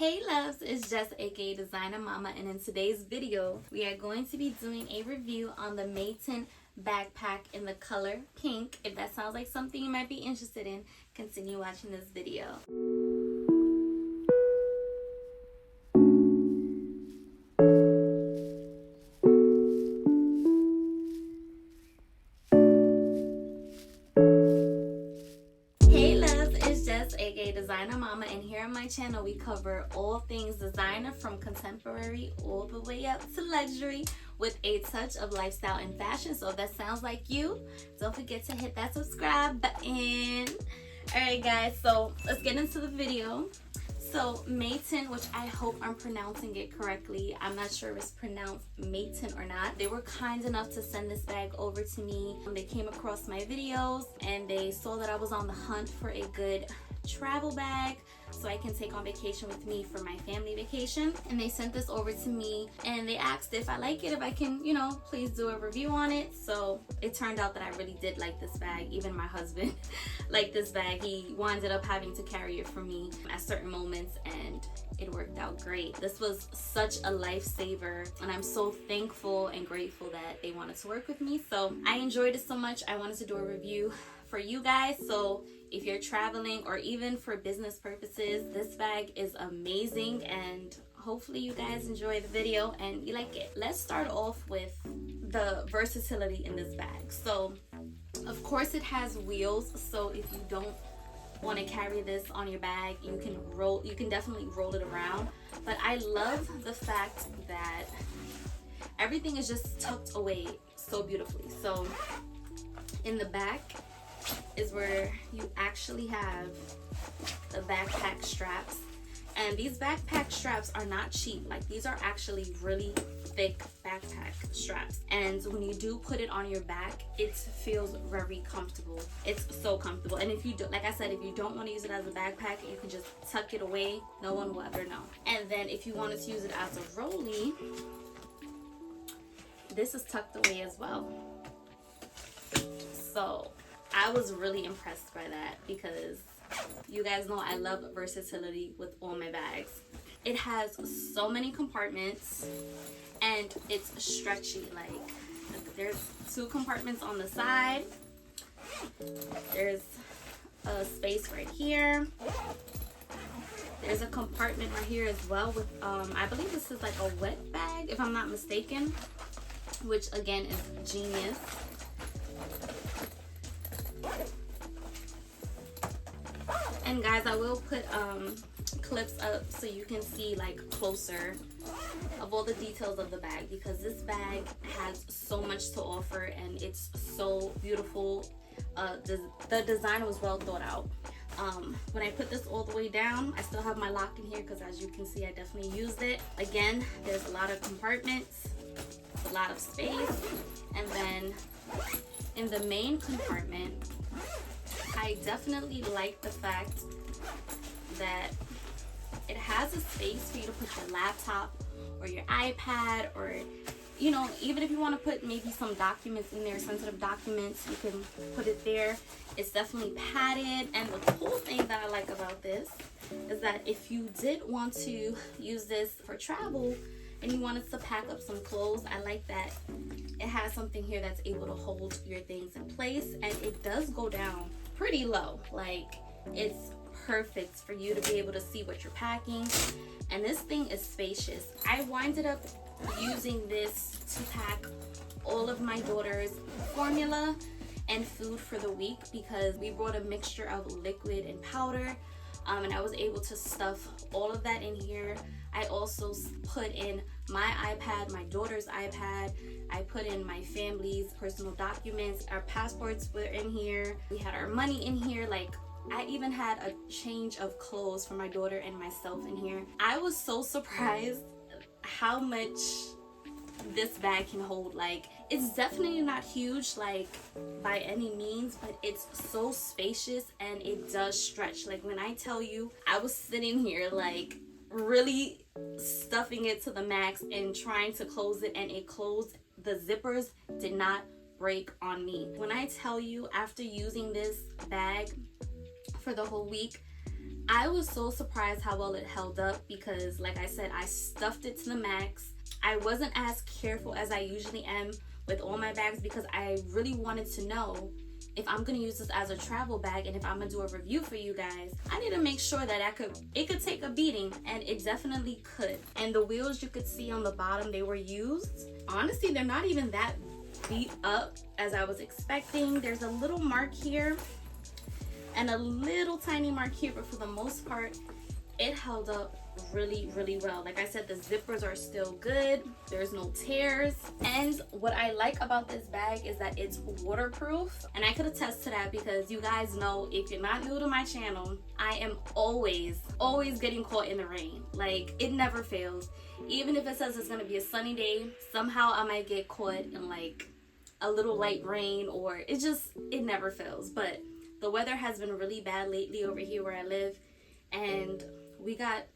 Hey loves, it's Jess aka Designer Mama, and in today's video we are going to be doing a review on the Matein backpack in the color pink. If that sounds like something you might be interested in, continue watching this video. Aka Designer Mama, and here on my channel we cover all things designer, from contemporary all the way up to luxury, with a touch of lifestyle and fashion. So if that sounds like you, don't forget to hit that subscribe button. Alright guys, so let's get into the video. So Matein, which I hope I'm pronouncing it correctly, I'm not sure if it's pronounced Matein or not, they were kind enough to send this bag over to me. They came across my videos and they saw that I was on the hunt for a good travel bag so I can take on vacation with me for my family vacation, and they sent this over to me and they asked if I like it, if I can, you know, please do a review on it. So it turned out that I really did like this bag. Even my husband liked this bag. He winded up having to carry it for me at certain moments and it worked out great. This was such a lifesaver and I'm so thankful and grateful that they wanted to work with me. So I enjoyed it so much, I wanted to do a review for you guys. So if you're traveling or even for business purposes, this bag is amazing, and hopefully you guys enjoy the video and you like it. Let's start off with the versatility in this bag. So of course it has wheels, so if you don't want to carry this on your bag, you can definitely roll it around. But I love the fact that everything is just tucked away so beautifully. So in the back is where you actually have the backpack straps, and these backpack straps are not cheap. Like, these are actually really thick backpack straps, and when you do put it on your back, it feels very comfortable. It's so comfortable. And if you do, like I said, if you don't want to use it as a backpack, you can just tuck it away, no one will ever know. And then if you wanted to use it as a rollie, this is tucked away as well. So I was really impressed by that, because you guys know I love versatility with all my bags. It has so many compartments and it's stretchy. Like, there's 2 compartments on the side. There's a space right here. There's a compartment right here as well with I believe this is like a wet bag if I'm not mistaken, which again is genius. And guys, I will put clips up so you can see like closer of all the details of the bag, because this bag has so much to offer and it's so beautiful. The design was well thought out. When I put this all the way down, I still have my lock in here because, as you can see, I definitely used it. Again, there's a lot of compartments, a lot of space, and then in the main compartment, I definitely like the fact that it has a space for you to put your laptop or your iPad, or, you know, even if you want to put maybe some documents in there, sensitive documents, you can put it there. It's definitely padded, and the cool thing that I like about this is that if you did want to use this for travel and you wanted to pack up some clothes, I like that it has something here that's able to hold your things in place, and it does go down pretty low. Like, it's perfect for you to be able to see what you're packing, and this thing is spacious. I winded up using this to pack all of my daughter's formula and food for the week, because we brought a mixture of liquid and powder, and I was able to stuff all of that in here. I also put in my iPad, my daughter's iPad. I put in my family's personal documents. Our passports were in here. We had our money in here. Like, I even had a change of clothes for my daughter and myself in here. I was so surprised how much this bag can hold. Like, it's definitely not huge, like, by any means, but it's so spacious and it does stretch. Like, when I tell you, I was sitting here like really stuffing it to the max and trying to close it, and it closed. The zippers did not break on me. When I tell you, after using this bag for the whole week, I was so surprised how well it held up because, like I said, I stuffed it to the max. I wasn't as careful as I usually am with all my bags because I really wanted to know if I'm gonna use this as a travel bag, and if I'm gonna do a review for you guys, I need to make sure that it could take a beating, and it definitely could. And the wheels you could see on the bottom, they were used. Honestly, they're not even that beat up as I was expecting. There's a little mark here and a little tiny mark here, but for the most part, it held up really well. Like I said, the zippers are still good. There's no tears. And what I like about this bag is that it's waterproof, and I could attest to that because you guys know, if you're not new to my channel, I am always getting caught in the rain. Like, it never fails. Even if it says it's gonna be a sunny day, somehow I might get caught in like a little light rain, or it never fails. But the weather has been really bad lately over here where I live, and we got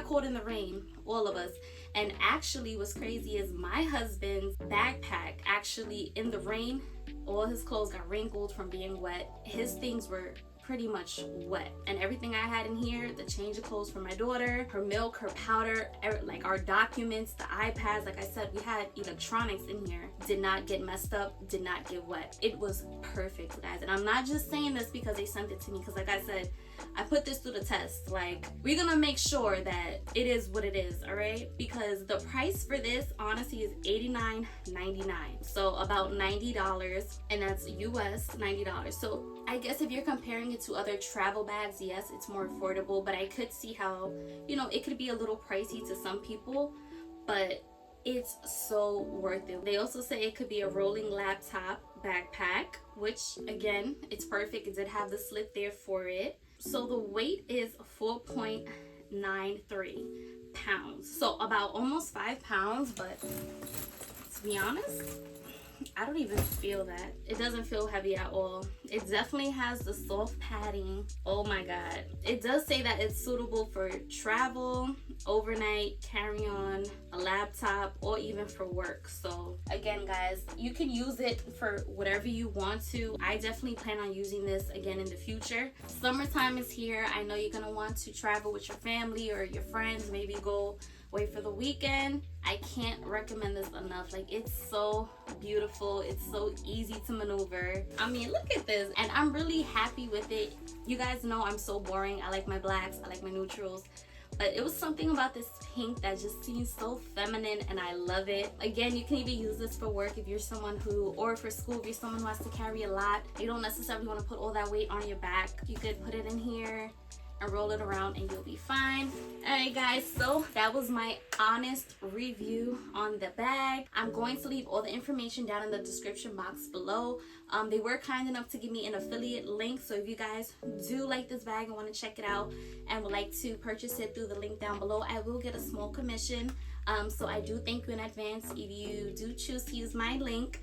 caught in the rain, all of us. And actually what's crazy is my husband's backpack, actually in the rain, all his clothes got wrinkled from being wet. His things were pretty much wet, and everything I had in here, the change of clothes for my daughter, her milk, her powder, like our documents, the iPads, like I said, we had electronics in here, did not get messed up, did not get wet. It was perfect, guys. And I'm not just saying this because they sent it to me, because like I said, I put this through the test. Like, we're gonna make sure that it is what it is, all right? Because the price for this, honestly, is $89.99. So about $90, and that's US $90. So I guess if you're comparing it to other travel bags, yes, it's more affordable, but I could see how, it could be a little pricey to some people, but it's so worth it. They also say it could be a rolling laptop backpack, which again, it's perfect. It did have the slit there for it. So the weight is 4.93 pounds. So about almost 5 pounds, but to be honest, I don't even feel that. It doesn't feel heavy at all. It definitely has the soft padding. Oh my God. It does say that it's suitable for travel, overnight, carry on, a laptop, or even for work. So again, guys, you can use it for whatever you want to. I definitely plan on using this again in the future. Summertime is here. I know you're gonna want to travel with your family or your friends, maybe go away for the weekend. I can't recommend this enough. Like, it's so beautiful, it's so easy to maneuver. I mean, look at this, and I'm really happy with it. You guys know I'm so boring. I like my blacks, I like my neutrals, but it was something about this pink that just seems so feminine, and I love it. Again, you can even use this for work if you're someone or for school if you're someone who has to carry a lot. You don't necessarily want to put all that weight on your back. You could put it in here and roll it around and you'll be fine. Alright guys, so that was my honest review on the bag. I'm going to leave all the information down in the description box below. They were kind enough to give me an affiliate link, so if you guys do like this bag and want to check it out and would like to purchase it through the link down below, I will get a small commission. So I do thank you in advance if you do choose to use my link.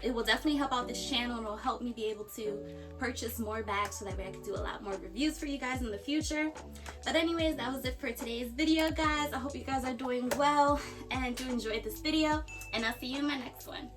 It will definitely help out this channel, and it will help me be able to purchase more bags so that way I can do a lot more reviews for you guys in the future. But anyways, that was it for today's video, guys. I hope you guys are doing well and do enjoy this video, and I'll see you in my next one.